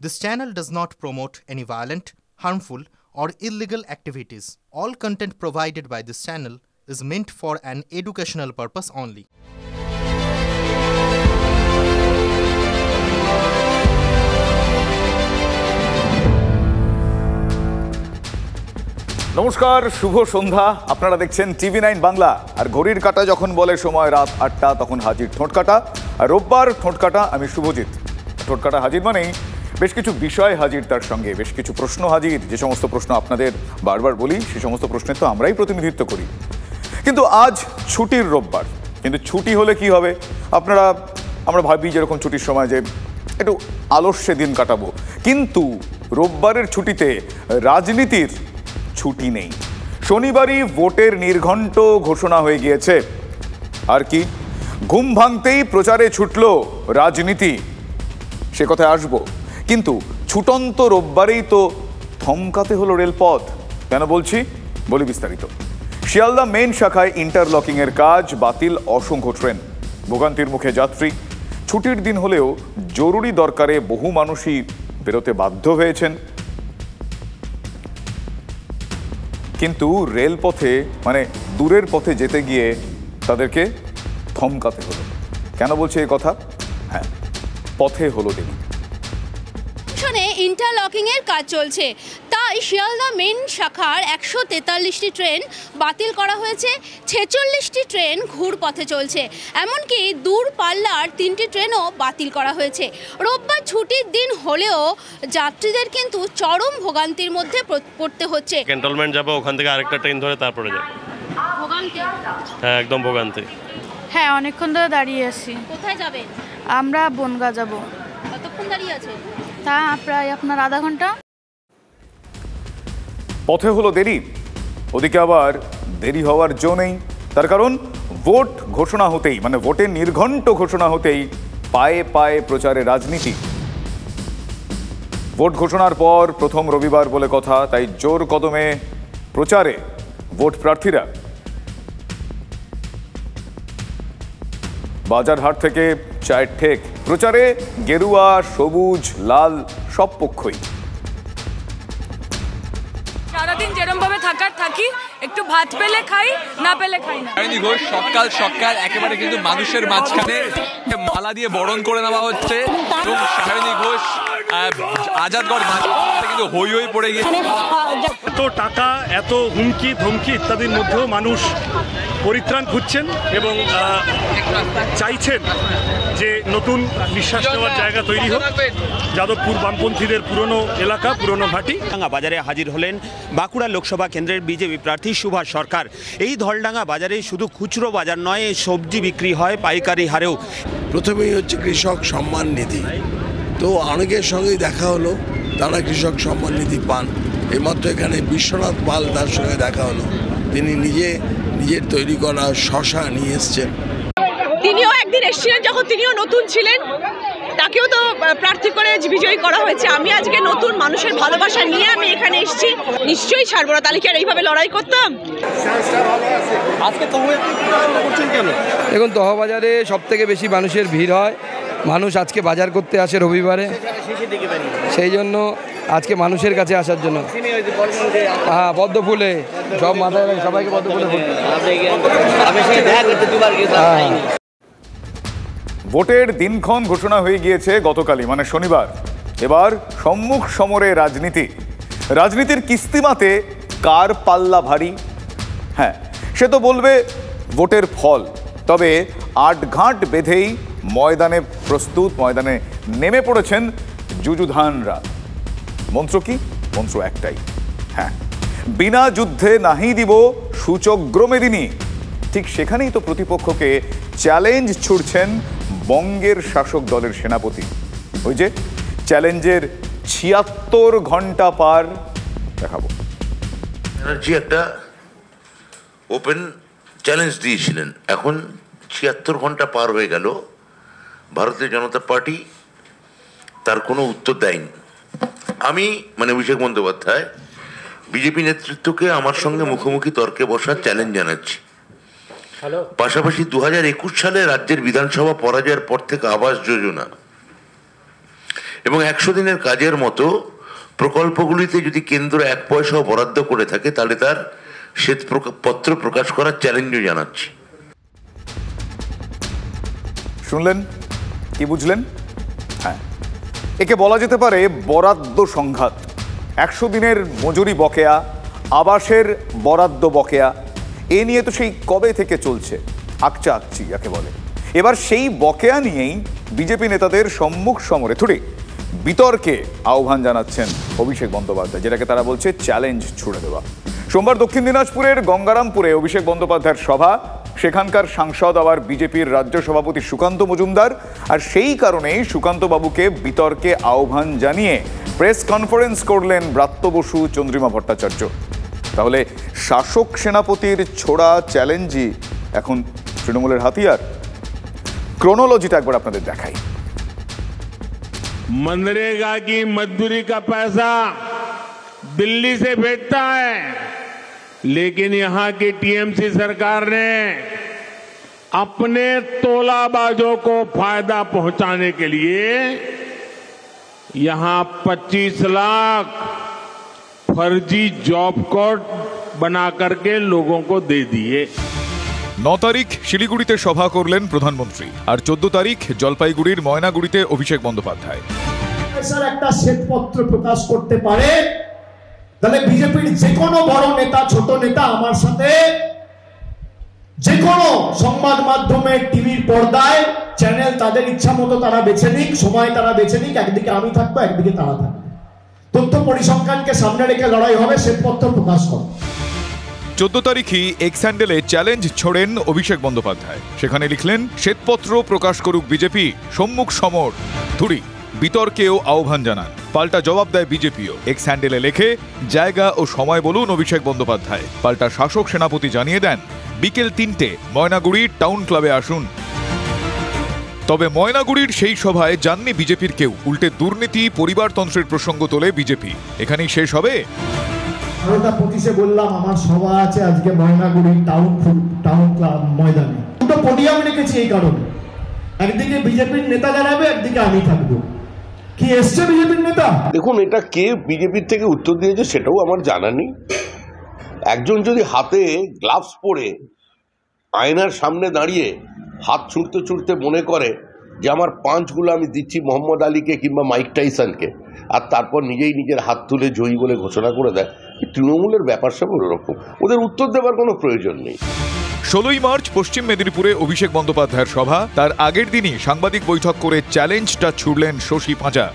This channel does not promote any violent, harmful, or illegal activities. All content provided by this channel is meant for an educational purpose only. নমস্কার, শুভ সন্ধ্যা। আপনারা দেখছেন টিভি9 বাংলা। আর ঘড়ির কাঁটা যখন বলে সময় রাত ৮টা, তখন হাজির ঠোঁটকাটা। আর রোববার ঠোঁটকাটা, আমি শুভজিৎ। ঠোঁটকাটা হাজির মানেই বেশ কিছু বিষয় হাজির, তার সঙ্গে বেশ কিছু প্রশ্ন হাজির। যে সমস্ত প্রশ্ন আপনাদের বারবার বলি, সে সমস্ত প্রশ্নের তো আমরাই প্রতিনিধিত্ব করি। কিন্তু আজ ছুটির রোববার। কিন্তু ছুটি হলে কি হবে? আমরা ভাবি যেরকম ছুটির সময় যে একটু আলস্যে দিন কাটাবো, কিন্তু রোববারের ছুটিতে রাজনীতির ছুটি নেই। শনিবারই ভোটের নির্ঘণ্ট ঘোষণা হয়ে গিয়েছে। আর কি, ঘুম ভাঙতেই প্রচারে ছুটল রাজনীতি, সে কথায় আসবো। কিন্তু ছুটন্ত রোববারেই তো থমকাতে হলো রেলপথ। কেন বলি বিস্তারিত। শিয়ালদা মেন শাখায় ইন্টারলকিং এর কাজ বাতিল, অসংখ্য ট্রেন, ভোগান্তির মুখে যাত্রী। ছুটির দিন হলেও জরুরি দরকারে বহু মানুষই বেরোতে বাধ্য হয়েছেন। কিন্তু রেলপথে, মানে দূরের পথে যেতে গিয়ে তাদেরকে থমকাতে হলো। কেন বলছি এই কথা? হ্যাঁ, পথে হলো দেরি। ইন্টারলকিং এর কাজ চলছে, তাই শিয়ালদা মেন শাখার 143টি ট্রেন বাতিল করা হয়েছে। 46টি ট্রেন ঘুরপথে চলছে, এমনকি দূর পাল্লার 3টি ট্রেনও বাতিল করা হয়েছে। রোববার ছুটির দিন হলেও যাত্রীদের কিন্তু চরম ভোগান্তির মধ্যে পড়তে হচ্ছে। ক্যান্টনমেন্ট যাবো, ওখান থেকে আরেকটা ট্রেন ধরে তারপরে যাবো। ভোগান্তি? হ্যাঁ, একদম ভোগান্তি। হ্যাঁ, অনেকক্ষণ ধরে দাঁড়িয়ে আছি। কোথায় যাবেন? আমরা বনগাঁ যাব। কতক্ষণ দাঁড়িয়ে আছে? তা প্রায় আপনার আধা ঘন্টা। পথে হলো দেরি, ওদিকে আবার দেরি হওয়ার জো নেই। তার কারণ ভোট ঘোষণা হতেই, মানে ভোটের নির্ঘণ্ট ঘোষণা হতেই পায়ে পায়ে প্রচারে রাজনীতি। ভোট ঘোষণার পর প্রথম রবিবার বলে কথা, তাই জোর কদমে প্রচারে ভোট প্রার্থীরা। বাজারহাট থেকে চায়ের ঠেক, প্রচারে গেরুয়া, সবুজ, লাল সব পক্ষই। সারাদিন যেরকম ভাবে থাকি, একটু ভাত পেলে খাই, না পেলে খাই না। সায়নী ঘোষ সকাল একেবারে কিন্তু মানুষের মাঝখানে মালা দিয়ে বরণ করে নেওয়া হচ্ছে। এবং সায়নী ঘোষ আজাদগড় কিন্তু হই পড়ে গিয়েছে। এত টাকা, এত হুমকি ধমকি ইত্যাদির মধ্যেও মানুষ পরিত্রাণ খুঁজছেন এবং চাইছেন যে নতুন নিঃশ্বাস নেওয়ার জায়গা তৈরি হোক। যাদবপুর বামপন্থীদের পুরনো এলাকা, পুরনো ঘাঁটি। বাজারে হাজির হলেন বাঁকুড়া লোকসভা কেন্দ্রের বিজেপি প্রার্থী সুভাষ সরকার। এই ধলডাঙ্গা বাজারে শুধু খুচরো বাজার নয়, সবজি বিক্রি হয় পাইকারি হারেও। প্রথমেই হচ্ছে কৃষক সম্মান নিধি। তো অনেকের সঙ্গেই দেখা হলো, তারা কৃষক সম্মান নিধি পান। এইমাত্র এখানে বিশ্বনাথ পাল, তার সঙ্গে দেখা হলো। তিনি নিজের তৈরি করা শশা নিয়ে এসছেন। তিনিও একদিন এসেছিলেন যখন তিনিও নতুন ছিলেন, তাকেও তো প্রার্থী করে বিজয়ী করা হয়েছে। আমি আজকে নতুন মানুষের ভালোবাসা নিয়ে আমি এখানে এসেছি, নিশ্চয়ই ছাড়বো না। তাহলে কি আর এইভাবে লড়াই করতাম? দেখুন, তহবাজারে সব থেকে বেশি মানুষের ভিড় হয়। মানুষ আজকে বাজার করতে আসে রবিবারে, সেই জন্য আজকে মানুষের কাছে আসার জন্য। হ্যাঁ, পদ্ম ফুলে সব মাথায় লাগে, সবাইকে পদ্ম ফুলে। ভোটের দিনক্ষণ ঘোষণা হয়ে গিয়েছে গতকালই, মানে শনিবার। এবার সম্মুখ সমরে রাজনীতির কিস্তিমাতে কার পাল্লা ভারী? হ্যাঁ, সে তো বলবে ভোটের ফল। তবে আটঘাট বেঁধেই ময়দানে নেমে পড়েছেন যুযুধানরা। মন্ত্র কি? মন্ত্র একটাই, হ্যাঁ, বিনা যুদ্ধে নাহি দিব সূচগ্রমেদিনী। ঠিক সেখানেই তো প্রতিপক্ষকে চ্যালেঞ্জ ছুড়ছেন বঙ্গের শাসক দলের সেনাপতি। ওই যে চ্যালেঞ্জের ৭৬ ঘন্টা পার, দেখাবো। ব্যানার্জি একটা ওপেন চ্যালেঞ্জ দিয়েছিলেন। এখন ৭৬ ঘন্টা পার হয়ে গেল, ভারতীয় জনতা পার্টি তার কোনো উত্তর দেয়নি। আমি অভিষেক বন্দ্যোপাধ্যায় বিজেপি নেতৃত্বকে আমার সঙ্গে মুখোমুখি তর্কে বসার চ্যালেঞ্জ জানাচ্ছি। পাশাপাশি 2021 সালে রাজ্যের বিধানসভা পরাজয়ের পর থেকে আবাস যোজনা এবং 100 দিনের কাজের মতো প্রকল্পগুলিতে যদি কেন্দ্র 1 পয়সাও বরাদ্দ করে থাকে তাহলে তার শ্বেতপত্র প্রকাশ করার চ্যালেঞ্জও জানাচ্ছি। শুনলেন, কি বুঝলেন? হ্যাঁ, একে বলা যেতে পারে বরাদ্দ সংঘাত। 100 দিনের মজুরি বকেয়া, আবাসের বরাদ্দ বকেয়া, এ নিয়ে তো সেই কবে থেকে চলছে আকচা আকচি যাকে বলে। এবার সেই বকেয়া নিয়েই বিজেপি নেতাদের সম্মুখ সমরে বিতর্কে আহ্বান জানাচ্ছেন অভিষেক বন্দ্যোপাধ্যায়, যেটাকে তারা বলছে চ্যালেঞ্জ ছুড়ে দেওয়া। সোমবার দক্ষিণ দিনাজপুরের গঙ্গারামপুরে অভিষেক বন্দ্যোপাধ্যায়ের সভা, সেখানকার সাংসদ আবার বিজেপির রাজ্য সভাপতি সুকান্ত মজুমদার, আর সেই কারণেই সুকান্ত বাবুকে বিতর্কে আহ্বান জানিয়ে প্রেস কনফারেন্স করলেন ব্রাত্য বসু, চন্দ্রিমা ভট্টাচার্য। তাহলে শাসক সেনাপতির ছোড়া চ্যালেঞ্জই এখন তৃণমূলের হাতিয়ার। ক্রোনোলজিটা একবার আপনাদের দেখাই। मनरेगा की मजदूरी का पैसा दिल्ली से भेजता है, लेकिन यहां की टीएमसी सरकार ने अपने तोलाबाजों को फायदा पहुंचाने के लिए यहां 25 लाख फर्जी जॉब कार्ड बना करके लोगों को दे दिए। 9 তারিখ শিলিগুড়িতে সভা করলেন প্রধানমন্ত্রী, আর 14 তারিখ জলপাইগুড়ির ময়নাগুড়িতে অভিষেক বন্দ্যোপাধ্যায়। স্যার একটা শ্বেতপত্র প্রকাশ করতে পারে, তাহলে বিজেপির যে কোনো বড় নেতা, ছোট নেতা আমার সাথে যে কোনো সংবাদ মাধ্যমে, টিভির পর্দায়, চ্যানেল তাদের ইচ্ছা মতো তারা বেছে নিক, সময় তারা বেছে নিক, একদিকে আমি থাকবো, একদিকে তারা থাকবে। তথ্য পরিসংখ্যানকে সামনে রেখে লড়াই হবে, শ্বেতপত্র প্রকাশ করো। 14 তারিখই এক্স হ্যান্ডেলে চ্যালেঞ্জ ছোড়েন অভিষেক বন্দ্যোপাধ্যায়। সেখানে লিখলেন, শ্বেতপত্র প্রকাশ করুক বিজেপি, সম্মুখ সমর ধুরি। বিতর্কেও আহ্বান জানান, পাল্টা জবাব দেয় বিজেপিও। এক্স হ্যান্ডেলে লেখে, জায়গা ও সময় বলুন অভিষেক বন্দ্যোপাধ্যায়। পাল্টা শাসক সেনাপতি জানিয়ে দেন, বিকেল 3টে ময়নাগুড়ির টাউন ক্লাবে আসুন। তবে ময়নাগুড়ির সেই সভায় যাননি বিজেপির কেউ, উল্টে দুর্নীতি, পরিবারতন্ত্রের প্রসঙ্গ তোলে বিজেপি। এখানেই শেষ হবে? 12:25 বললাম আমার সভা আছে আজকে ময়নাগুড়ি টাউন ক্লাব ময়দানে। দুটো পোডিয়াম রেখেছি এই কারণে, একদিকে বিজেপির নেতা দাঁড়াবে, একদিকে আমি থাকবো। কি এসছে বিজেপির নেতা? দেখুন, এটা কে বিজেপির থেকে উত্তর দিয়েছে সেটাও আমার জানা নেই। একজন যদি হাতে গ্লাভস পরে আয়নার সামনে দাঁড়িয়ে হাত ছুঁড়তে ছুঁড়তে মনে করে যে আমার পাঁচগুলো আমি দিচ্ছি মোহাম্মদ আলীকে কিংবা মাইক টাইসনকে, আর তারপর নিজেই নিজের হাত তুলে জয়ী বলে ঘোষণা করে দেয়, তৃণমূলের ব্যাপার সব ওরকম। ওদের উত্তর দেওয়ার কোনো প্রয়োজন নেই। 16ই মার্চ পশ্চিম মেদিনীপুরে অভিষেক বন্দ্যোপাধ্যায়ের সভা। তার আগের দিনই সাংবাদিক বৈঠক করে চ্যালেঞ্জটা ছুড়লেন শশী পাঁজা।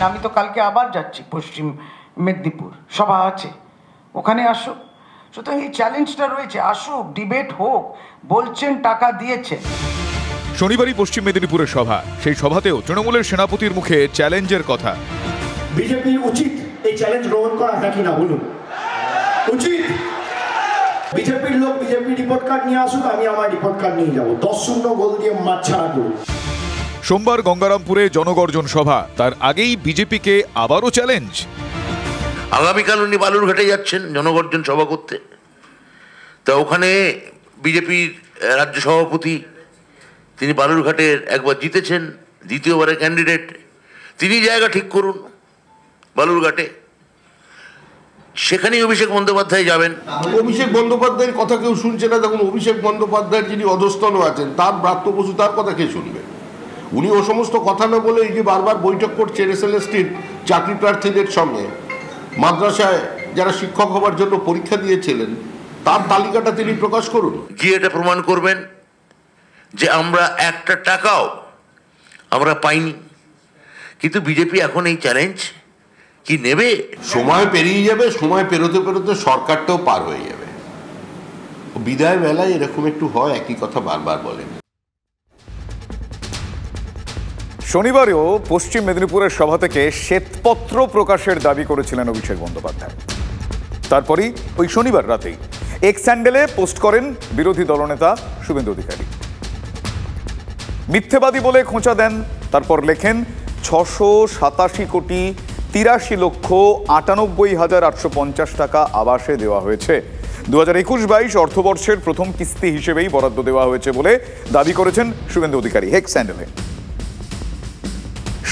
আমি তো কালকে আবার যাচ্ছি পশ্চিম মেদিনীপুর, সভা আছে, ওখানে আসুক। সুতরাং এই চ্যালেঞ্জটা রয়েছে, আসুক, ডিবেট হোক। বলছেন টাকা দিয়েছে। শনিবারই পশ্চিম মেদিনীপুরের সভা। সেই সভাতেও তৃণমূলের সেনাপতির মুখে চ্যালেঞ্জের কথা। বিজেপি উচিত এই চ্যালেঞ্জ গ্রহণ করা, নাকি না বলুন? উচিত। বিজেপির লোক বিজেপি রিপোর্ট কার্ড নিয়ে আসুক, আমি আমার রিপোর্ট কার্ড নিয়ে যাবো। 10-0 গোল দিয়ে মাঠ ছাড়া করুন। সোমবার গঙ্গারামপুরে জনগর্জন সভা। তার আগেই বিজেপিকে আবারও চ্যালেঞ্জ। আগামীকাল উনি বালুরঘাটে যাচ্ছেন জনগর্জন সভা করতে। তা ওখানে বিজেপির রাজ্য সভাপতি, তিনি বালুরঘাটের একবার জিতেছেন, দ্বিতীয়বারের ক্যান্ডিডেট, তিনি জায়গা ঠিক করুন বালুরঘাটে, সেখানেই অভিষেক বন্দ্যোপাধ্যায় যাবেন। অভিষেক বন্দ্যোপাধ্যায়ের কথা কেউ শুনছে না। দেখুন, অভিষেক বন্দ্যোপাধ্যায়ের যিনি অধস্তন আছেন, তার ব্রাত্য বসু, তার কথা কে শুনবে? উনি ও সমস্ত কথা না বলে এই যে বারবার বৈঠক করছেন এসএলএসটির চাকরি প্রার্থীদের সঙ্গে, মাদ্রাসায় যারা শিক্ষক হবার জন্য পরীক্ষা দিয়েছিলেন তার তালিকাটা তিনি প্রকাশ করুন। গিয়ে এটা প্রমাণ করবেন যে আমরা একটা টাকাও আমরা পাইনি। কিন্তু বিজেপি এখন এই চ্যালেঞ্জ কি নেবে? সময় পেরিয়ে যাবে, সময় পেরোতে পেরোতে সরকারটাও পার হয়ে যাবে। বিদায় বেলায় এরকম একটু হয়, একই কথা বারবার বলেন। শনিবারেও পশ্চিম মেদিনীপুরের সভা থেকে শ্বেতপত্র প্রকাশের দাবি করেছিলেন অভিষেক বন্দ্যোপাধ্যায়। তারপরই ওই শনিবার রাতেই এক্স হ্যান্ডেলে পোস্ট করেন বিরোধী দলনেতা শুভেন্দু অধিকারী। মিথ্যেবাদী বলে খোঁচা দেন। তারপর লেখেন, 687,83,98,850 টাকা আবাসে দেওয়া হয়েছে। 2021-22 অর্থবর্ষের প্রথম কিস্তি হিসেবেই বরাদ্দ দেওয়া হয়েছে বলে দাবি করেছেন শুভেন্দু অধিকারী এক্স হ্যান্ডেলে।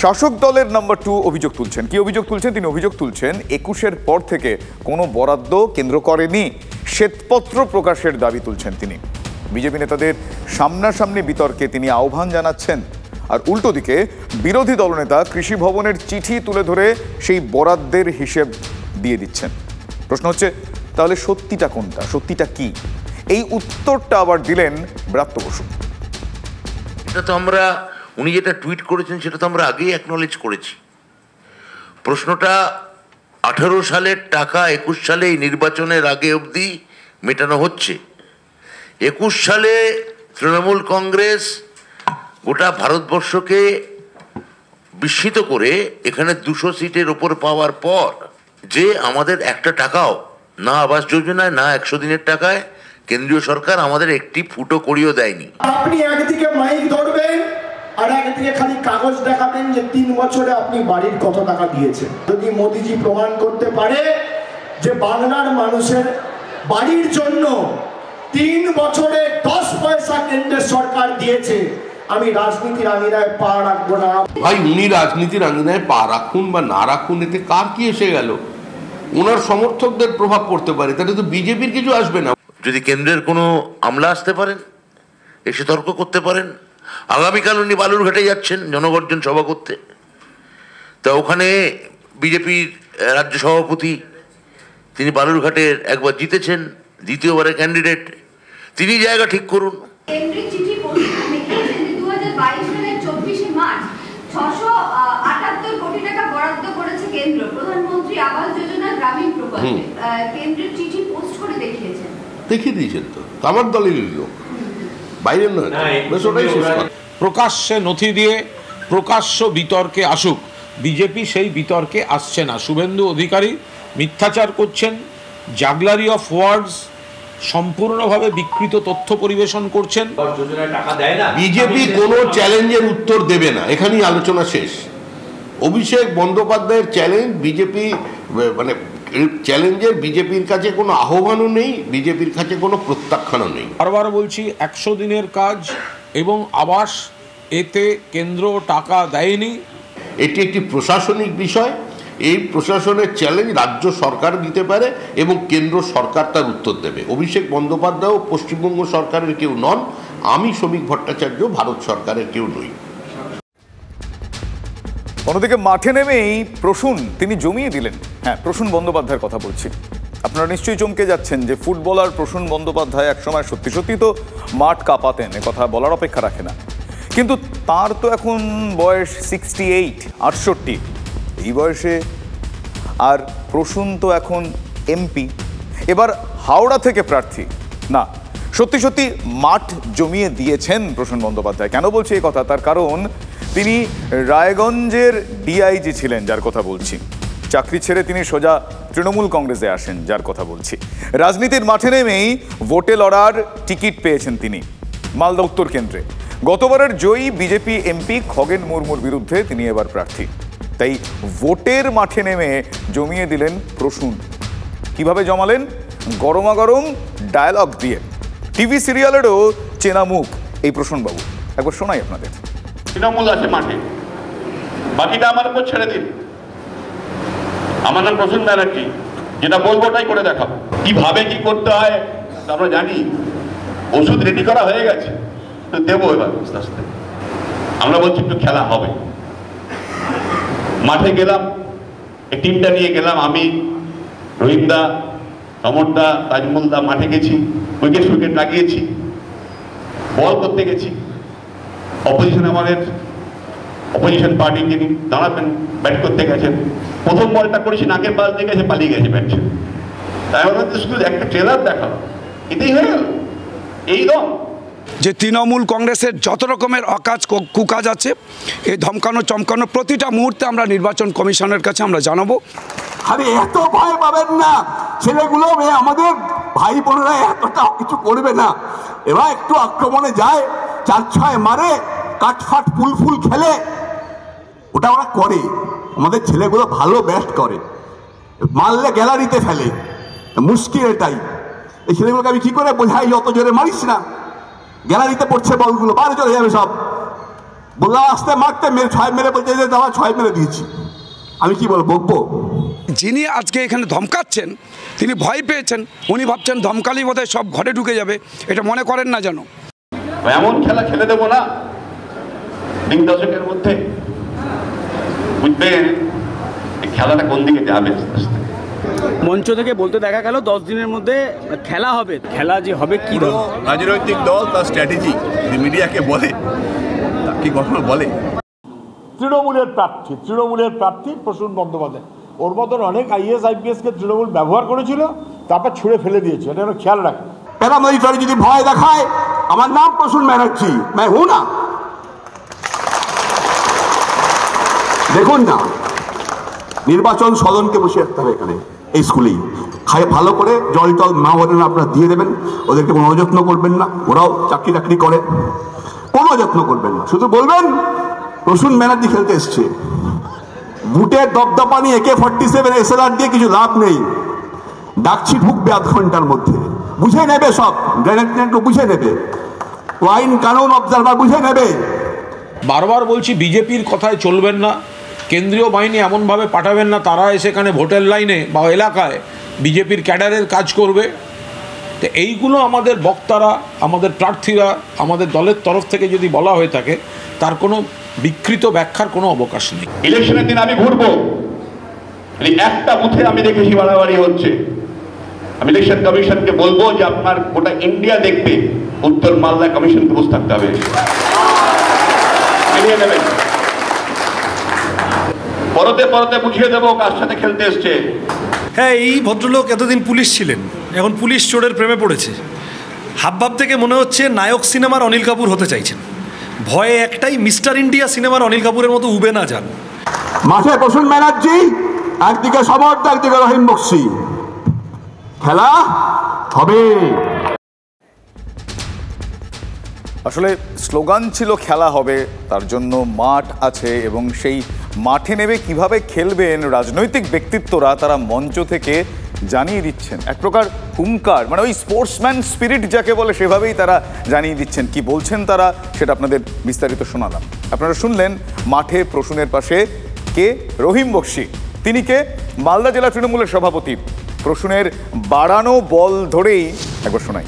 শাসক দলের নাম্বার 2 অভিযোগ তুলছেন। কি অভিযোগ তুলছেন? তিনি অভিযোগ তুলছেন 21-এর পর থেকে কোনো বরাদ্দ কেন্দ্র করেনি, শ্বেতপত্র প্রকাশের দাবি তুলছেন তিনি। বিজেপি নেতাদের সামনাসামনি বিতর্কে তিনি আহ্বান জানাচ্ছেন, আর উল্টো দিকে বিরোধী দলনেতা কৃষি ভবনের চিঠি তুলে ধরে সেই বরাদ্দের হিসেব দিয়ে দিচ্ছেন। প্রশ্ন হচ্ছে, তাহলে সত্যিটা কোনটা, সত্যিটা কি? এই উত্তরটা আবার দিলেন ব্রাত্য বসু। এটা তো আমরা, উনি যেটা টুইট করেছেন সেটা তো আমরা আগেই অ্যাকনলেজ করেছি। প্রশ্নটা 18 সালের টাকা 21 সালে এই নির্বাচনের আগে অবধি মেটানো হচ্ছে। 21 সালে তৃণমূল কংগ্রেস গোটা ভারতবর্ষকে বিস্মিত করে এখানে 200 সিটের ওপর পাওয়ার পর যে আমাদের একটা টাকাও না আবাস যোজনায় না 100 দিনের টাকায় কেন্দ্রীয় সরকার আমাদের একটি ফুটো করিও দেয়নি। আপনি একদিকে মাইক ধরবেন আর একদিকে খালি কাগজ দেখাবেন যে 3 বছরে আপনি বাড়ির কত টাকা দিয়েছেন। যদি মোদিজি প্রমাণ করতে পারে যে বাংলার মানুষের বাড়ির জন্য 3 বছরে 10 পয়সা কেন্দ্রের সরকার দিয়েছে, আমি রাজনীতির আঙিনায় পা রাখবো না। ভাই, উনি রাজনীতির আঙিনায় পা রাখুন বা না রাখুন, এতে কার কি এসে গেল? ওনার সমর্থকদের প্রভাব পড়তে পারে, তাহলে তো বিজেপির কিছু আসবে না। যদি কেন্দ্রের কোনো আমলা আসতে পারেন, এসে তর্ক করতে পারেন। আগামীকাল উনি বালুরঘাটে যাচ্ছেন জনগর্জন সভা করতে, তা ওখানে বিজেপির রাজ্য সভাপতি, তিনি বালুরঘাটের একবার জিতেছেন, দ্বিতীয়বারের ক্যান্ডিডেট, তিনি জায়গা ঠিক করুন। কেন্দ্রের চিঠি পত্রিকা লিখেছেন যে 2022 সালের 24শে মার্চ 678 কোটি টাকা বরাদ্দ করেছে কেন্দ্র প্রধানমন্ত্রী আবাস যোজনা গ্রামীণ প্রকল্পে। কেন্দ্রের চিঠি পোস্ট করে দেখিয়েছেন, দেখিয়ে দিয়েছেন তো আমার দলের লোক, বাইরের নয়। প্রকাশ্যে নথি দিয়ে প্রকাশ্য বিতর্কে আসুক, বিজেপি সেই বিতর্কে আসছে না। শুভেন্দু অধিকারী মিথ্যাচার করছেন, জাগলারি অফ ওয়ার্ডস, সম্পূর্ণভাবে বিকৃত তথ্য পরিবেশন করছেন। বিজেপি কোনো চ্যালেঞ্জের উত্তর দেবে না, এখানেই আলোচনা শেষ। অভিষেক বন্দ্যোপাধ্যায়ের চ্যালেঞ্জ, বিজেপি মানে চ্যালেঞ্জের বিজেপির কাছে কোনো আহ্বানও নেই, বিজেপির কাছে কোনো প্রত্যাখ্যানও নেই। বারবার বলছি, 100 দিনের কাজ এবং আবাস, এতে কেন্দ্র টাকা দেয়নি। এটি একটি প্রশাসনিক বিষয়, এই প্রশাসনের চ্যালেঞ্জ রাজ্য সরকার দিতে পারে এবং কেন্দ্র সরকার তার উত্তর দেবে। অভিষেক বন্দ্যোপাধ্যায় পশ্চিমবঙ্গ সরকারের কেউ নন, আমি শ্রমিক ভট্টাচার্য ভারত সরকারের কেউ নই। অন্যদিকে মাঠে নেমেই প্রসূন তিনি জমিয়ে দিলেন। হ্যাঁ, প্রসূন বন্দ্যোপাধ্যায়ের কথা বলছি। আপনারা নিশ্চয়ই চমকে যাচ্ছেন যে ফুটবলার প্রসূন বন্দ্যোপাধ্যায় একসময় সত্যি সত্যি তো মাঠ কাঁপাতেন, এ কথা বলার অপেক্ষা রাখে না। কিন্তু তার তো এখন বয়স 68 এই বয়সে, আর প্রসূন তো এখন এমপি, এবার হাওড়া থেকে প্রার্থী। না, সত্যি সত্যি মাঠ জমিয়ে দিয়েছেন প্রসূন বন্দ্যোপাধ্যায়। কেন বলছি এই কথা? তার কারণ তিনি রায়গঞ্জের ডিআইজি ছিলেন, যার কথা বলছি। চাকরি ছেড়ে তিনি সোজা তৃণমূল কংগ্রেসে আসেন, যার কথা বলছি। রাজনীতির মাঠে নেমেই ভোটে লড়ার টিকিট পেয়েছেন তিনি মালদা উত্তর কেন্দ্রে। গতবারের জয়ী বিজেপি এমপি খগেন মুর্মুর বিরুদ্ধে তিনি এবার প্রার্থী। তাই ভোটের মাঠে নেমে জমিয়ে দিলেন প্রসূন। কিভাবে জমালেন? গরমাগরম ডায়ালগ দিয়ে। টিভি সিরিয়ালেরও চেনা মুখ এই প্রসূনবাবু, একবার শোনাই আপনাদের। তৃণমূল আছে মাঠে, বাকিটা আমার উপর ছেড়ে দিন। আমার নাম প্রসূন ব্যানার্জি, যেটা বলবো ওটাই করে দেখাবো। কিভাবে কি করতে হয় আমরা জানি, ওষুধ রেডি করা হয়ে গেছে, তো দেবো এবার আস্তে আস্তে। আমরা বলছি একটু খেলা হবে। মাঠে গেলাম, এই টিমটা নিয়ে গেলাম, আমি, রহিমদা, সমরদা, তাজমুলদা মাঠে গেছি, উইকেট লাগিয়েছি, বল করতে গেছি। অপোজিশন পার্টি যিনি দাঁড়াবেন ব্যাট করতে গেছেন, প্রথম বলটা করেছি, নাকের পাশ দিয়ে গেছে, পালিয়ে গেছে ব্যাট। তাই আমাদের শুধু একটা ট্রেলার দেখালো, এটাই হয়ে গেল। এই দম যে তৃণমূল কংগ্রেসের যত রকমের অকাজ কুকাজ আছে, এই ধমকানো চমকানো প্রতিটা মুহূর্তে আমরা নির্বাচন কমিশনের কাছে আমরা জানাবো। আরে এত ভয় পাবেন না, ছেলেগুলো আমাদের ভাই বোনেরা এতটা কিছু করবে না। এবার একটু আক্রমণে যায়, 4-6 মারে, কাটফাট ফুল খেলে, ওটা ওরা করে। আমাদের ছেলেগুলো ভালো ব্যাট করে, মারলে গ্যালারিতে ফেলে, মুশকিল এটাই। এই ছেলেগুলোকে আমি কি করে বোঝাই, অত জোরে মারিস না, গ্যালারিতে পড়ছে বলগুলো, বাইরে চলে যাবে সব। বললা আসতে মারতে মেরে 6 মেরে বলতে যে দাদা 6 মেরে দিয়েছি, আমি কি বলবো? যিনি আজকে এখানে ধমকাচ্ছেন তিনি ভয় পেয়েছেন, উনি ভাবছেন ধমকালি বোধহয় সব ঘরে ঢুকে যাবে, এটা মনে করেন না যেন। এমন খেলা খেলে দেবো না দিন দশকের মধ্যে, বুঝবেন খেলাটা কোন দিকে যাবে। মঞ্চ থেকে বলতে দেখা গেল 10 দিনের মধ্যে খেলা হবে, খেলা যে হবে কি রাজনৈতিক দল তার স্ট্র্যাটেজি মিডিয়াকে বলে, কি ঘটনা বলে। তৃণমূলের প্রার্থী প্রসূন বন্দ্যোপাধ্যায়, ওর মতন অনেক IAS IPSকে তৃণমূল ব্যবহার করেছিল, তারপর ছুঁড়ে ফেলে দিয়েছে, এটা যেন খেয়াল রাখে। প্যারামিলিটারি যদি ভয় দেখায়, আমার নাম প্রসূন ব্যানার্জি, मैं हूं ना। দেখুন না, নির্বাচন সদনকে বসে রাখতে হবে এখানে, এই স্কুলেই খায় ভালো করে জল টল মা বোনেরা আপনারা দিয়ে দেবেন, ওদেরকে কোনো যত্ন করবেন না, ওরাও চাকরি করে, কোনো যত্ন করবেন না, শুধু বলবেন প্রসূন ব্যানার্জি খেলতে এসছে। বুটের দপদপানি AK-47 SLR দিয়ে কিছু লাভ নেই, ডাকছি ঢুকবে আধ ঘন্টার মধ্যে, বুঝে নেবে সব, গ্রেনেড বুঝে নেবে, আইন কানুন অবজারভার বুঝে নেবে। বারবার বলছি বিজেপির কথায় চলবেন না, কেন্দ্রীয় বাহিনী এমনভাবে পাঠাবেন না তারা সেখানে ভোটের লাইনে বা এলাকায় বিজেপির ক্যাডারের কাজ করবে। তো এইগুলো আমাদের বক্তারা, আমাদের প্রার্থীরা, আমাদের দলের তরফ থেকে যদি বলা হয়ে থাকে তার কোনো বিকৃত ব্যাখ্যার কোনো অবকাশ নেই। ইলেকশনের দিন আমি ঘুরবো, একটা বুথে আমি দেখেছি বাড়াবাড়ি হচ্ছে, আমি ইলেকশন কমিশনকে বলবো যে আপনার গোটা ইন্ডিয়া দেখবে, উত্তর মালদা কমিশনকে বসে থাকতে হবে, মিলিয়ে নেবেন, পরতে বুঝিয়ে দেবো কার সাথে খেলতে এসছে। হ্যাঁ, এই ভদ্রলোক এতদিন পুলিশ ছিলেন, এখন পুলিশ চোরের প্রেমে পড়েছে। হাবভাব থেকে মনে হচ্ছে নায়ক সিনেমার অনিল কাপুর হতে চাইছেন, ভয়ে একটাই মিস্টার ইন্ডিয়া সিনেমার অনিল কাপুরের মতো উবে না যান। মাঠে প্রসূন ব্যানার্জি, একদিকে সমর্থ, একদিকে রহিম বক্সি, খেলা হবে। আসলে স্লোগান ছিল খেলা হবে, তার জন্য মাঠ আছে এবং সেই মাঠে নেমে কিভাবে খেলবেন রাজনৈতিক ব্যক্তিত্বরা তারা মঞ্চ থেকে জানিয়ে দিচ্ছেন, এক প্রকার হুঙ্কার, মানে ওই স্পোর্টসম্যান স্পিরিট যাকে বলে সেভাবেই তারা জানিয়ে দিচ্ছেন। কি বলছেন তারা সেটা আপনাদের বিস্তারিত শোনালাম। আপনারা শুনলেন মাঠে প্রসূনের পাশে কে, রহিম বক্সি, তিনি কে, মালদা জেলা তৃণমূলের সভাপতি। প্রসূনের বাড়ানো বল ধরেই একবার শোনাই।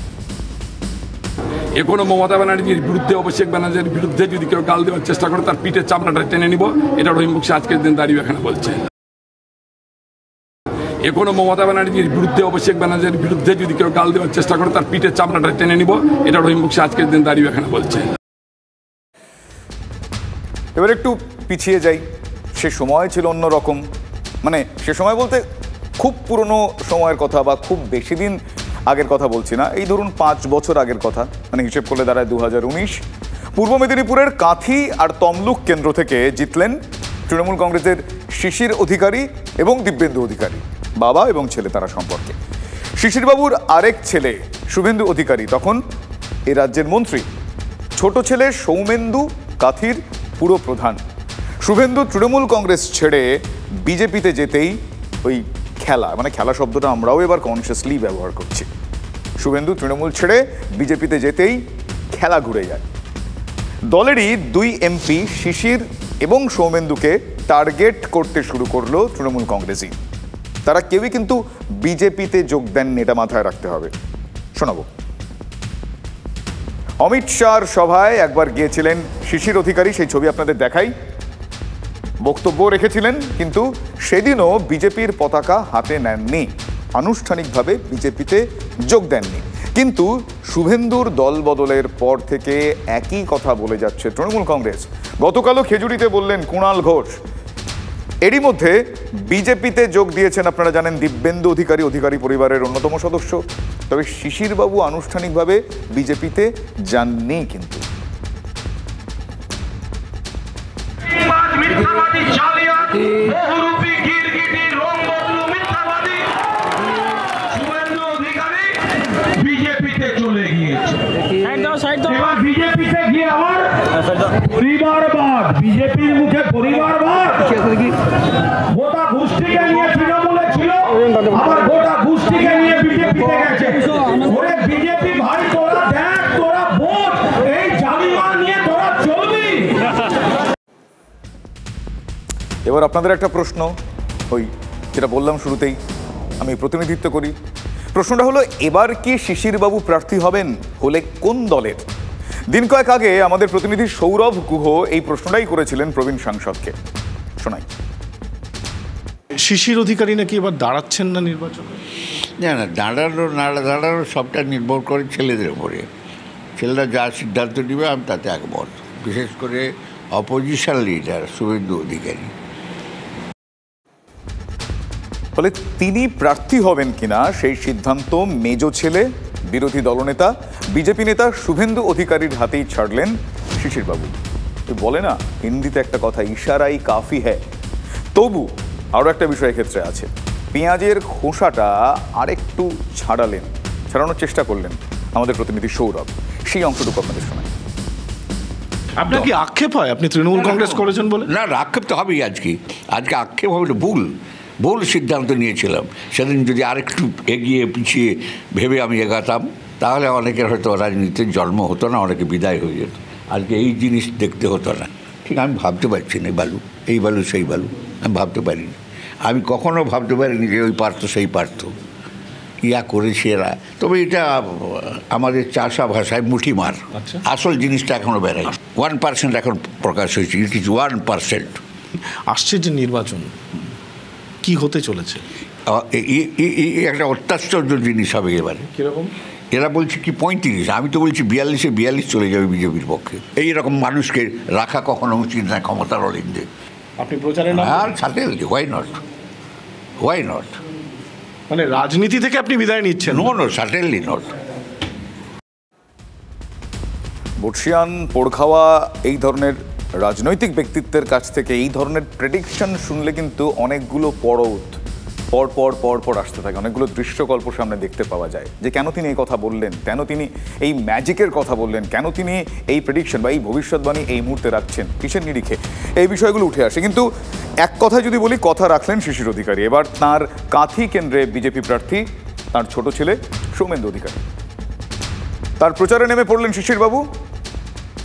এখনো মমতা ব্যানার্জির বিরুদ্ধে, অভিষেক ব্যানার্জির বিরুদ্ধে যদি কেউ গাল দেওয়ার চেষ্টা করে তার পিঠের চামড়াটা টেনে নিব, এটা রহিম বক্সি আজকের দিন দাঁড়িয়ে এখানে বলছে। এখনো মমতা ব্যানার্জির বিরুদ্ধে, অভিষেক ব্যানার্জির বিরুদ্ধে যদি কেউ গাল দেওয়ার চেষ্টা করে তার পিঠের চামড়াটা টেনে নিব, এটা রহিম বক্সি আজকের দিন দাঁড়িয়ে এখানে বলছে। এবার একটু পিছিয়ে যাই, সে সময় ছিল অন্যরকম, মানে সে সময় বলতে খুব পুরনো সময়ের কথা বা খুব বেশি দিন আগের কথা বলছি না, এই ধরুন 5 বছর আগের কথা, মানে হিসেব করলে দাঁড়ায় 2019। পূর্ব মেদিনীপুরের কাঁথি আর তমলুক কেন্দ্র থেকে জিতলেন তৃণমূল কংগ্রেসের শিশির অধিকারী এবং দিব্যেন্দু অধিকারী, বাবা এবং ছেলে তারা সম্পর্কে। শিশিরবাবুর আরেক ছেলে শুভেন্দু অধিকারী তখন এ রাজ্যের মন্ত্রী, ছোট ছেলে সৌমেন্দু কাঁথির পুরো প্রধান। শুভেন্দু তৃণমূল কংগ্রেস ছেড়ে বিজেপিতে যেতেই ওই খেলা, মানে খেলা শব্দটা আমরাও এবার কনসিয়াসলি ব্যবহার করছি, শুভেন্দু তৃণমূল ছেড়ে বিজেপিতে যেতেই খেলা ঘুরে যায়। দলেরই 2 MP শিশির এবং সৌমেন্দুকে টার্গেট করতে শুরু করলো তৃণমূল কংগ্রেসই। তারা কেউই কিন্তু বিজেপিতে যোগ দেননি, এটা মাথায় রাখতে হবে। শোনাবো। অমিত শাহর সভায় একবার গিয়েছিলেন শিশির অধিকারী, সেই ছবি আপনাদের দেখাই। বক্তব্য রেখেছিলেন, কিন্তু সেদিনও বিজেপির পতাকা হাতে নেননি, আনুষ্ঠানিকভাবে বিজেপিতে যোগ দেননি। কিন্তু শুভেন্দুর দল বদলের পর থেকে একই কথা বলে যাচ্ছে তৃণমূল কংগ্রেস। গতকালও খেজুরিতে বললেন কুণাল ঘোষ। এরই মধ্যে বিজেপিতে যোগ দিয়েছেন আপনারা জানেন দিব্যেন্দু অধিকারী, অধিকারী পরিবারের অন্যতম সদস্য। তবে শিশিরবাবু আনুষ্ঠানিকভাবে বিজেপিতে যাননি। কিন্তু বিজেপিতে চলে গিয়েছে, বিজেপিতে গিয়ে আবার পরিবারবাদ, বিজেপির মুখে পরিবারবাদ, গোটা গোষ্ঠীকে নিয়ে তৃণমূলে ছিল, আবার গোটা গোষ্ঠীকে নিয়ে বিজেপিতে গেছে। ওরে বিজেপি ভাই, তোরা দেখ, তোরা ভোট, এই জালিমা নিয়ে তোরা চলবি, এবার আপনাদের একটা প্রশ্ন, ওই যেটা বললাম শুরুতেই, আমি প্রতিনিধিত্ব করি। প্রশ্নটা হলো, এবার কি শিশিরবাবু প্রার্থী হবেন? হলে কোন দলের? দিন কয়েক আগে আমাদের প্রতিনিধি সৌরভ গুহ এই প্রশ্নটাই করেছিলেন প্রবীণ সাংসদকে। শোনাই। শিশির অধিকারী নাকি এবার দাঁড়াচ্ছেন না নির্বাচন? না না, দাঁড়ানো সবটা নির্ভর করে ছেলেদের উপরে। ছেলেরা যা সিদ্ধান্ত নেবে আমি তাতে একমত, বিশেষ করে অপোজিশন লিডার শুভেন্দু অধিকারী। ফলে তিনি প্রার্থী হবেন কিনা সেই সিদ্ধান্ত মেজ ছেলে বিরোধী দলনেতা বিজেপি নেতা শুভেন্দু অধিকারীর হাতেই ছাড়লেন শিশিরবাবু। বলে না হিন্দিতে একটা কথা, ইশারাই কাফি হ্যায়। তবু আরও একটা বিষয় ক্ষেত্রে আছে, পেঁয়াজের খোসাটা আরেকটু ছাড়ানোর চেষ্টা করলেন আমাদের প্রতিনিধি সৌরভ। সেই অংশটুকু আপনাদের শোনায়। আপনার কি আক্ষেপ হয় আপনি তৃণমূল কংগ্রেস করেছেন বলে? না, আক্ষেপ তো হবেই। আজকে আক্ষেপ হবে না, ভুল সিদ্ধান্ত নিয়েছিলাম। সেদিন যদি আরেকটু এগিয়ে পিছিয়ে ভেবে আমি এগাতাম, তাহলে অনেকের হয়তো রাজনীতির জন্ম হতো না, অনেকে বিদায় হয়ে যেত। আজকে এই জিনিস দেখতে হতো না। ঠিক আমি ভাবতে পারছি না এই বালু সেই বালু, আমি ভাবতে পারিনি। আমি কখনো ভাবতে পারিনি যে ওই পারত সেই পারত, ইয়া করেছে এরা। তবে এটা আমাদের চাষা ভাষায় মুঠিমার। আসল জিনিসটা এখনো বেড়াই 1% এখন প্রকাশ হয়েছে, ইট ইজ 1%। আসছে যে নির্বাচন কি হতে চলেছে, একটা অত্যাশ্চর্য জিনিস হবে এবারে। কিরকম? এরা বলছে কি 35, আমি তো বলছি 42 চলে যাবে বিজেপির পক্ষে। এইরকম মানুষকে রাখা কখনো উচিত না ক্ষমতার অলিন্দে। আপনি প্রচারে আর সাথে হোয়াই নট, মানে রাজনীতি থেকে আপনি বিদায় নিচ্ছেন? No, certainly not. বর্ষিয়ান, পোড়খাওয়া এই ধরনের রাজনৈতিক ব্যক্তিত্বের কাছ থেকে এই ধরনের প্রেডিকশন শুনলে কিন্তু অনেকগুলো পর আসতে থাকে, অনেকগুলো দৃশ্যকল্প সামনে দেখতে পাওয়া যায় যে কেন তিনি এই কথা বললেন, কেন তিনি এই ম্যাজিকের কথা বললেন, কেন তিনি এই প্রেডিকশন বা এই ভবিষ্যৎবাণী এই মুহূর্তে রাখছেন, কিসের নিরিখে, এই বিষয়গুলো উঠে আসে। কিন্তু এক কথা যদি বলি, কথা রাখলেন শিশির অধিকারী। এবার তাঁর কাঁথি কেন্দ্রে বিজেপি প্রার্থী তাঁর ছোট ছেলে সৌমেন্দু অধিকারী। তার প্রচারে নেমে পড়লেন শিশিরবাবু।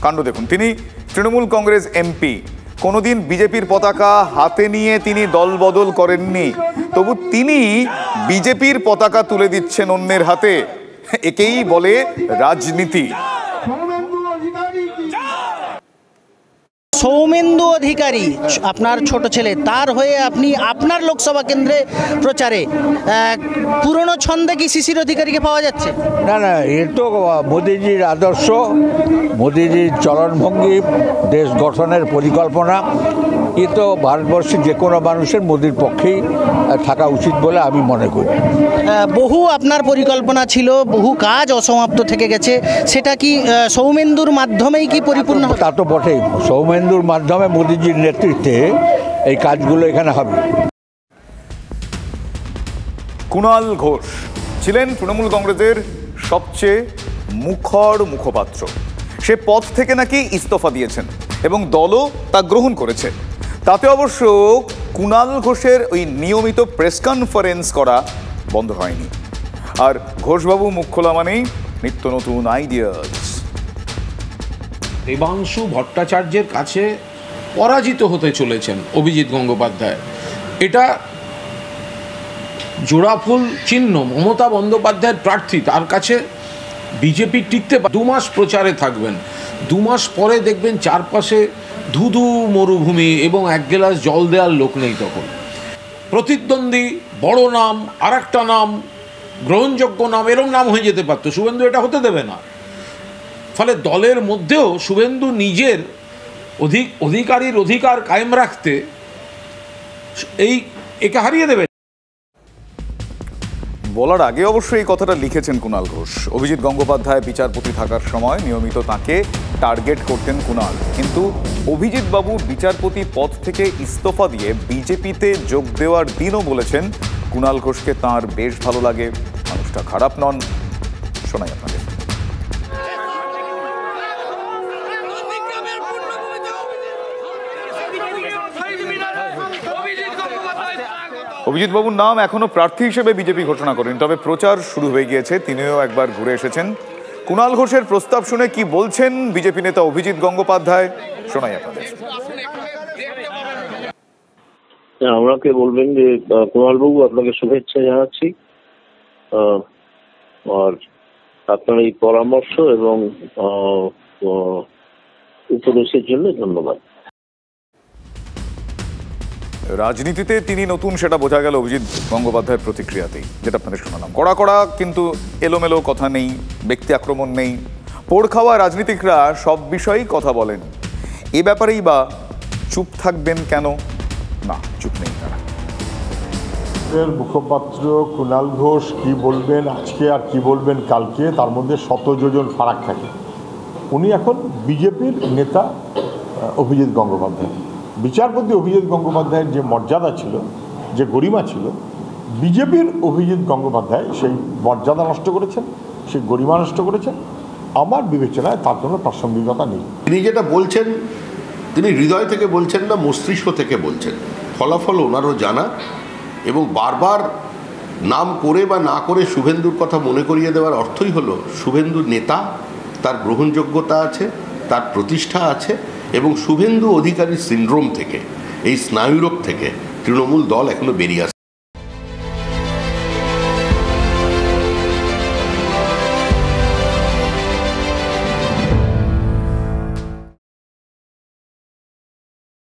কাণ্ড দেখুন, তিনি তৃণমূল কংগ্রেস এমপি, কোনোদিন বিজেপির পতাকা হাতে নিয়ে তিনি দল বদল করেননি, তবু তিনি বিজেপির পতাকা তুলে দিচ্ছেন অন্যের হাতে। একেই বলে রাজনীতি। সৌমেন্দু অধিকারী আপনার ছোট ছেলে, তার হয়ে আপনি আপনার লোকসভা কেন্দ্রে প্রচারে পুরনো ছন্দে কি শিশির অধিকারীকে পাওয়া যাচ্ছে? না, এ তো মোদিজির আদর্শ, মোদিজির চলনভঙ্গি, দেশ গঠনের পরিকল্পনা। এ তো ভারতবর্ষের যে কোনো মানুষের মোদির পক্ষেই থাকা উচিত বলে আমি মনে করি। বহু আপনার পরিকল্পনা ছিল, বহু কাজ অসমাপ্ত থেকে গেছে, সেটা কি সৌমেন্দুর মাধ্যমেই কি পরিপূর্ণ? তা তো বটেই, সৌমেন্দুর মাধ্যমে মোদিজির নেতৃত্বে এই কাজগুলো এখানে হবে। কুণাল ঘোষ ছিলেন তৃণমূল কংগ্রেসের সবচেয়ে মুখর মুখপাত্র। সে পদ থেকে নাকি ইস্তফা দিয়েছেন এবং দলও তা গ্রহণ করেছে। তাতে অবশ্য কুণাল ঘোষের ওই নিয়মিত প্রেস কনফারেন্স করা বন্ধ হয়নি। আর ঘোষবাবু মুখ খোলা মানেই নিত্য নতুন আইডিয়াস। দেবাংশু ভট্টাচার্যের কাছে পরাজিত হতে চলেছেন অভিজিৎ গঙ্গোপাধ্যায়। এটা জোড়াফুল চিহ্ন। মমতা বন্দ্যোপাধ্যায়ের প্রার্থী, তার কাছে বিজেপি টিকতে 2 মাস প্রচারে থাকবেন। 2 মাস পরে দেখবেন চারপাশে ধুধু মরুভূমি এবং 1 গ্লাস জল দেওয়ার লোক নেই। তখন প্রতিদ্বন্দ্বী বড় নাম, আর একটা নাম, গ্রহণযোগ্য নাম, এরকম নাম হয়ে যেতে পারত। শুভেন্দু এটা হতে দেবে না। ফলে দলের মধ্যেও শুভেন্দু নিজের অধিকারীর অধিকার কায়েম রাখতে একে হারিয়ে দেবে। বলার আগে অবশ্যই এই কথাটা লিখেছেন কুণাল ঘোষ। অভিজিৎ গঙ্গোপাধ্যায় বিচারপতি থাকার সময় নিয়মিত তাকে টার্গেট করতেন কুণাল, কিন্তু অভিজিৎ বাবু বিচারপতি পদ থেকে ইস্তফা দিয়ে বিজেপিতে যোগ দেওয়ার দিনও বলেছেন কুণাল ঘোষকে তাঁর বেশ ভালো লাগে, মানুষটা খারাপ নন। শোনাই আপনাদের। অভিজিৎ বাবুর নাম এখনো প্রার্থী হিসেবে বিজেপি ঘোষণা করেন, তবে প্রচার শুরু হয়ে গিয়েছে। তিনিও একবার ঘুরে এসেছেন। কুণাল ঘোষের প্রস্তাব শুনে কি বলছেন বিজেপি নেতা অভিজিৎ গঙ্গোপাধ্যায়, শোনাই আপনাদের। আমাকে বলবেন যে কুণালবাবু আপনাকে শুভেচ্ছা জানাচ্ছি, আর আপনার এই পরামর্শ এবং উপদেশের জন্য ধন্যবাদ। রাজনীতিতে তিনি নতুন সেটা বোঝা গেল অভিজিৎ গঙ্গোপাধ্যায়ের প্রতিক্রিয়াতেই, যেটা আপনাদের শোনালাম। কড়া কড়া কিন্তু এলোমেলো কথা নেই, ব্যক্তি আক্রমণ নেই। পোড় খাওয়া রাজনীতিকরা সব বিষয়েই কথা বলেন, এ ব্যাপারেই বা চুপ থাকবেন কেন? না, চুপ নেই তারা। মুখপাত্র কুণাল ঘোষ কি বলবেন আজকে আর কি বলবেন কালকে, তার মধ্যে শত যোজন ফারাক থাকে। উনি এখন বিজেপির নেতা অভিজিৎ গঙ্গোপাধ্যায়। বিচারপতি অভিজিৎ গঙ্গোপাধ্যায়ের যে মর্যাদা ছিল, যে গরিমা ছিল, বিজেপির অভিজিৎ গঙ্গোপাধ্যায় সেই মর্যাদা নষ্ট করেছেন, সেই গরিমা নষ্ট করেছেন। আমার বিবেচনায় তার কোনো প্রাসঙ্গিকতা নেই। তিনি যেটা বলছেন তিনি হৃদয় থেকে বলছেন না, মস্তিষ্ক থেকে বলছেন। ফলাফল ওনারও জানা, এবং বারবার নাম করে বা না করে শুভেন্দুর কথা মনে করিয়ে দেওয়ার অর্থই হলো শুভেন্দুর নেতা, তার গ্রহণযোগ্যতা আছে, তার প্রতিষ্ঠা আছে, এবং শুভেন্দু অধিকারী সিন্ড্রোম থেকে, এই স্নায়ুরোগ থেকে তৃণমূল দল এখনো বেরিয়ে আসে।